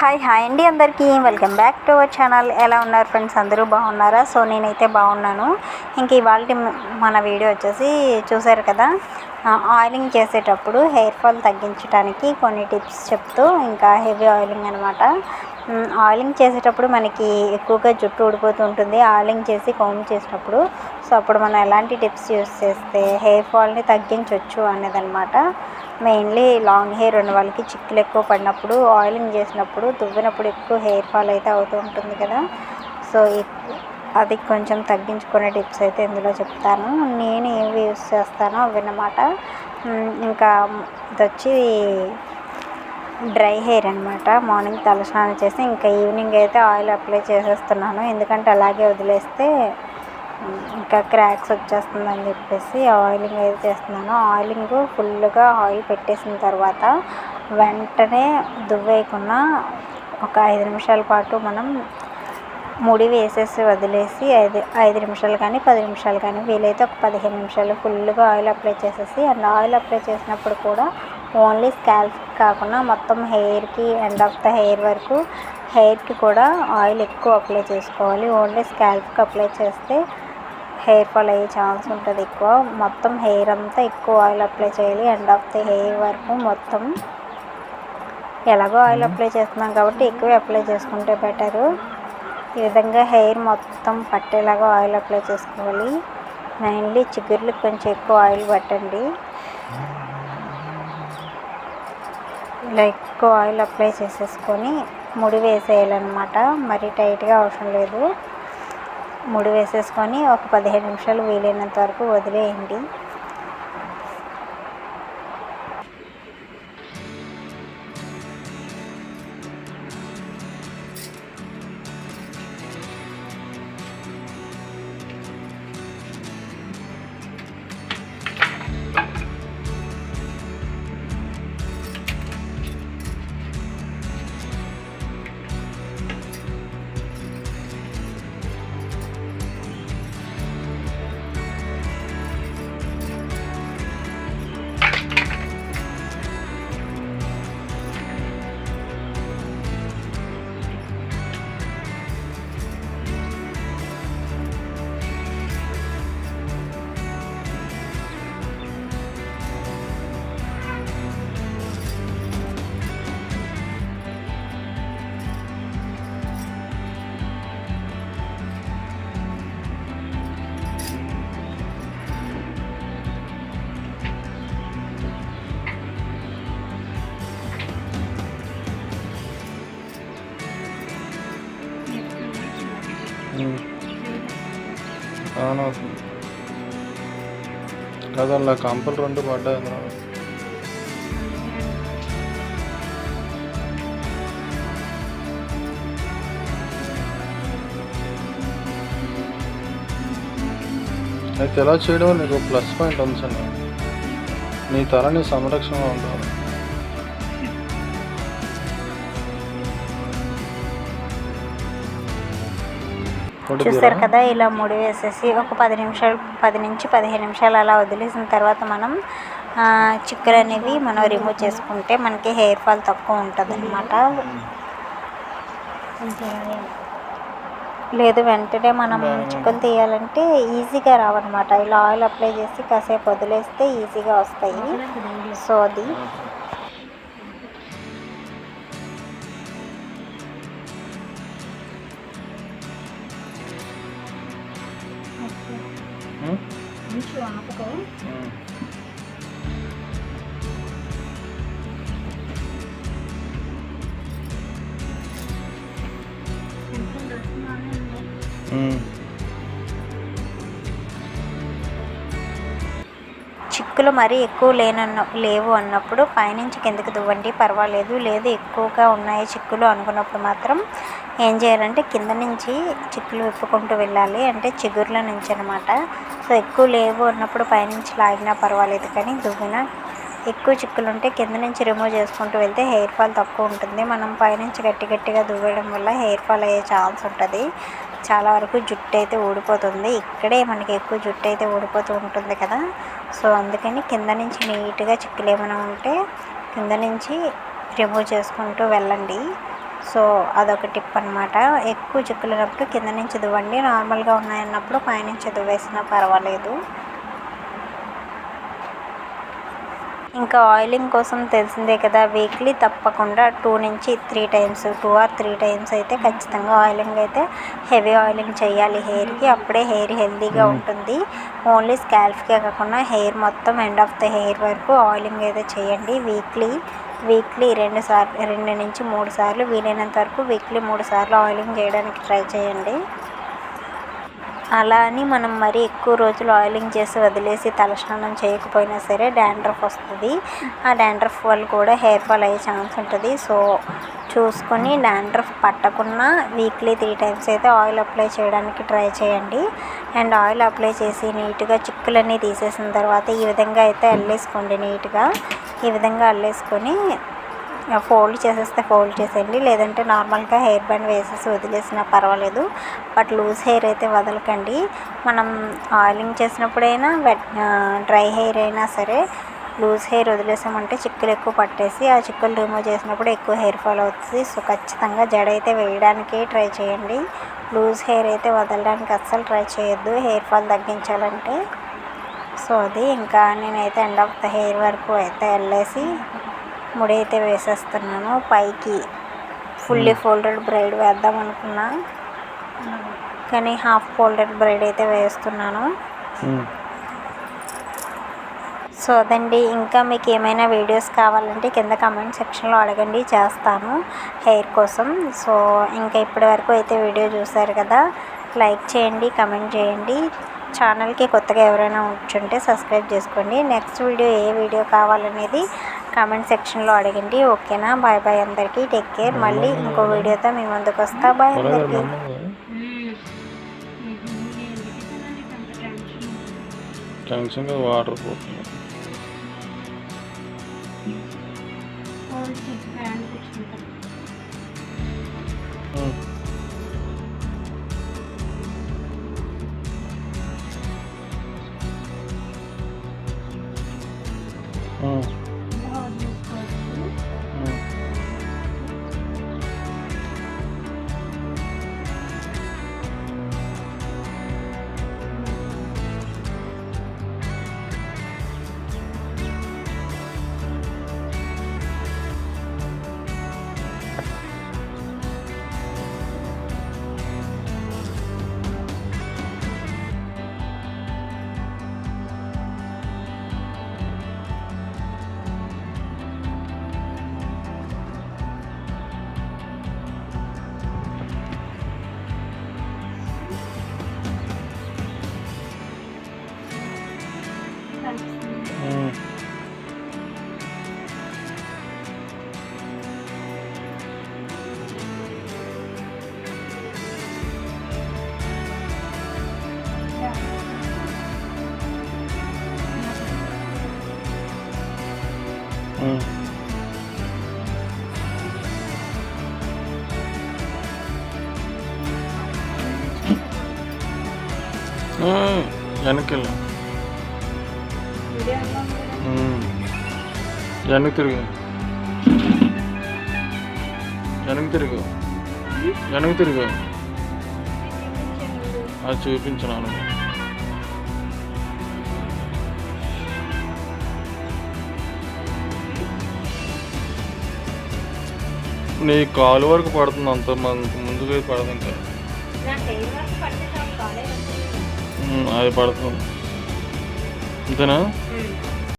Hi అండి అందరికీ welcome back to our channel. ఎలా ఉన్నారు ఫ్రెండ్స్? అందరూ బాగున్నారా? సో నేనైతే బాగున్నాను. ఇంక ఇవాళ మన వీడియో వచ్చేసి చూసారు కదా, ఆయిలింగ్ చేసేటప్పుడు హెయిర్ ఫాల్ తగ్గించడానికి కొన్ని టిప్స్ చెప్తూ, ఇంకా హెవీ ఆయిలింగ్ అనమాట. ఆయిలింగ్ చేసేటప్పుడు మనకి ఎక్కువగా జుట్టు ఊడిపోతూ ఉంటుంది ఆయిలింగ్ చేసి కోమ్ చేసినప్పుడు. సో అప్పుడు మనం ఎలాంటి టిప్స్ యూస్ చేస్తే హెయిర్ ఫాల్ని తగ్గించవచ్చు అనేదన్నమాట. మెయిన్లీ లాంగ్ హెయిర్ ఉన్న వాళ్ళకి చిక్కులు ఎక్కువ పడినప్పుడు, ఆయిలింగ్ చేసినప్పుడు, దువ్వినప్పుడు ఎక్కువ హెయిర్ ఫాల్ అయితే అవుతూ ఉంటుంది కదా. సో అది కొంచెం తగ్గించుకునే టిప్స్ అయితే ఇందులో చెప్తాను. నేను ఏవి యూస్ చేస్తానో అవన్నమాట. ఇంకా ఇది వచ్చి డ్రై హెయిర్ అనమాట. మార్నింగ్ తలస్నానం చేసి ఇంకా ఈవినింగ్ అయితే ఆయిల్ అప్లై చేసేస్తున్నాను. ఎందుకంటే అలాగే వదిలేస్తే ఇంకా క్రాక్స్ వచ్చేస్తుందని చెప్పేసి ఆయిలింగ్ అయితే చేస్తున్నాను. ఆయిలింగ్ ఫుల్గా ఆయిల్ పెట్టేసిన తర్వాత వెంటనే దువ్వేయకుండా ఒక 5 నిమిషాల పాటు మనం ముడి వేసేసి వదిలేసి 5 నిమిషాలు కానీ 10 నిమిషాలు కానీ వీలైతే ఒక 15 నిమిషాలు ఫుల్గా ఆయిల్ అప్లై చేసేసి, అండ్ ఆయిల్ అప్లై చేసినప్పుడు కూడా ఓన్లీ స్కాల్ప్ కాకుండా మొత్తం హెయిర్కి, ఎండ్ ఆఫ్ ద హెయిర్ వరకు హెయిర్కి కూడా ఆయిల్ ఎక్కువ అప్లై చేసుకోవాలి. ఓన్లీ స్కాల్ప్కి అప్లై చేస్తే హెయిర్ ఫాల్ అయ్యే ఛాన్స్ ఉంటుంది ఎక్కువ. మొత్తం హెయిర్ అంతా ఎక్కువ ఆయిల్ అప్లై చేయాలి. ఎండ్ ఆఫ్ ద హెయిర్ వరకు మొత్తం ఎలాగో ఆయిల్ అప్లై చేస్తున్నాం కాబట్టి ఎక్కువే అప్లై చేసుకుంటే బెటరు. ఈ విధంగా హెయిర్ మొత్తం పట్టేలాగా ఆయిల్ అప్లై చేసుకోవాలి. మెయిన్లీ చిగుర్లకు కొంచెం ఎక్కువ ఆయిల్ పట్టండి. ఇలా ఎక్కువ ఆయిల్ అప్లై చేసేసుకొని ముడి వేసేయాలన్నమాట. మరీ టైట్గా అవసరం లేదు. ముడి వేసేసుకొని ఒక 15 నిమిషాలు వీలైనంత వరకు వదిలేయండి. అవుతుంది కదా, అలా కంపలు 2 పడ్డాయి అందులో. అయితే ఎలా చేయడం నీకు ప్లస్ పాయింట్ ఉంచండి. నీ తలని సంరక్షణగా ఉండాలి. చూస్తారు కదా, ఇలా ముడి వేసేసి ఒక 10 నుంచి 15 నిమిషాలు అలా వదిలేసిన తర్వాత మనం చిక్కులు అనేవి మనం రిమూవ్ చేసుకుంటే మనకి హెయిర్ ఫాల్ తక్కువ ఉంటుంది అన్నమాట. లేదు వెంటనే మనం చిక్కులు తీయాలంటే ఈజీగా రావన్నమాట. ఇలా ఆయిల్ అప్లై చేసి కాసేపు వదిలేస్తే ఈజీగా వస్తాయి. సో అది చిక్కులు మరీ ఎక్కువ లేవు అన్నప్పుడు పైనుంచి కిందకి దువ్వండి, పర్వాలేదు. లేదు ఎక్కువగా ఉన్నాయి చిక్కులు అనుకున్నప్పుడు మాత్రం ఏం చేయాలంటే కింద నుంచి చిక్కులు విప్పుకుంటూ వెళ్ళాలి, అంటే చిగుర్ల నుంచి అనమాట. సో ఎక్కువ లేవు అన్నప్పుడు పైనుంచి లాగినా పర్వాలేదు, కానీ దువ్విన ఎక్కువ చిక్కులు ఉంటే కింద నుంచి రిమూవ్ చేసుకుంటూ వెళ్తే హెయిర్ ఫాల్ తక్కువ ఉంటుంది. మనం పైనుంచి గట్టిగా దువ్వడం వల్ల హెయిర్ ఫాల్ అయ్యే ఛాన్స్ ఉంటుంది. చాలా వరకు జుట్టు అయితే ఊడిపోతుంది. ఇక్కడే మనకి ఎక్కువ జుట్టు అయితే ఊడిపోతూ ఉంటుంది కదా. సో అందుకని కింద నుంచి నీట్గా చిక్కులు ఏమైనా ఉంటే కింద నుంచి రిమూవ్ చేసుకుంటూ వెళ్ళండి. సో అదొక టిప్ అనమాట. ఎక్కువ చిక్కులు ఉన్నప్పుడు కింద నుంచి దువ్వండి, నార్మల్గా ఉన్నాయన్నప్పుడు పైనుంచి దువ్వేసినా పర్వాలేదు. ఇంకా ఆయిలింగ్ కోసం తెలిసిందే కదా, వీక్లీ తప్పకుండా 2 నుంచి 3 టైమ్స్ 2 or 3 టైమ్స్ అయితే ఖచ్చితంగా ఆయిలింగ్ అయితే హెవీ ఆయిలింగ్ చేయాలి హెయిర్కి. అప్పుడే హెయిర్ హెల్తీగా ఉంటుంది. ఓన్లీ స్కాల్ఫ్కే కాకుండా హెయిర్ మొత్తం ఎండ్ ఆఫ్ ద హెయిర్ వరకు ఆయిలింగ్ అయితే చేయండి. వీక్లీ 2 నుంచి 3 సార్లు, వీలైనంత వరకు వీక్లీ 3 సార్లు ఆయిలింగ్ చేయడానికి ట్రై చేయండి. అలా అని మనం మరీ ఎక్కువ రోజులు ఆయిలింగ్ చేసి వదిలేసి తలస్నానం చేయకపోయినా సరే డాండ్రఫ్ వస్తుంది. ఆ డాండ్రఫ్ వల్ల కూడా హెయిర్ ఫాల్ అయ్యే ఛాన్స్ ఉంటుంది. సో చూసుకొని డాండ్రఫ్ పట్టకుండా వీక్లీ 3 టైమ్స్ అయితే ఆయిల్ అప్లై చేయడానికి ట్రై చేయండి. అండ్ ఆయిల్ అప్లై చేసి నీట్గా చిక్కులన్నీ తీసేసిన తర్వాత ఈ విధంగా అయితే అల్లేసుకోండి. నీట్గా ఈ విధంగా అల్లేసుకొని ఫోల్డ్ చేసేయండి. లేదంటే నార్మల్గా హెయిర్ బ్యాండ్ వేసేసి వదిలేసినా పర్వాలేదు. బట్ లూజ్ హెయిర్ అయితే వదలకండి. మనం ఆయిలింగ్ చేసినప్పుడైనా డ్రై హెయిర్ అయినా సరే లూజ్ హెయిర్ వదిలేసామంటే చిక్కులు ఎక్కువ పట్టేసి ఆ చిక్కులు రిమూవ్ చేసినప్పుడు ఎక్కువ హెయిర్ ఫాల్ అవుతుంది. సో ఖచ్చితంగా జడ అయితే వేయడానికే ట్రై చేయండి. లూజ్ హెయిర్ అయితే వదలడానికి అస్సలు ట్రై చేయొద్దు హెయిర్ ఫాల్ తగ్గించాలంటే. సో అది ఇంకా నేనైతే ఎండ్ ఆఫ్ ద హెయిర్ వరకు అయితే వెళ్ళేసి ముడి అయితే వేసేస్తున్నాను. పైకి ఫుల్లీ ఫోల్డెడ్ బ్రైడ్ వేద్దాం అనుకున్నా, కానీ హాఫ్ ఫోల్డెడ్ బ్రైడ్ అయితే వేస్తున్నాను. సో అదండి. ఇంకా మీకు ఏమైనా వీడియోస్ కావాలంటే కింద కామెంట్ సెక్షన్లో అడగండి, చేస్తాను హెయిర్ కోసం. సో ఇంకా ఇప్పటి వరకు అయితే వీడియో చూసారు కదా, లైక్ చేయండి, కమెంట్ చేయండి. ఛానల్కి కొత్తగా ఎవరైనా ఉంటుంటే సబ్స్క్రైబ్ చేసుకోండి. నెక్స్ట్ వీడియో ఏ వీడియో కావాలనేది కామెంట్ సెక్షన్లో అడగండి. ఓకేనా? బాయ్ బాయ్ అందరికీ, టేక్ కేర్. మళ్ళీ ఇంకో వీడియోతో మీ ముందుకు వస్తా. బాయ్ అందరికీ. టెన్షన్గా వాటర్ పోతుంది. వెనక్కి వెనక్కి తిరుగు, వెనక్కి తిరుగు. అది చూపించినాను. నీ కాలు వరకు పడుతుంది, అంత ముందుకు పడదు. ఇంకా అది పడుతుంది అంతేనా?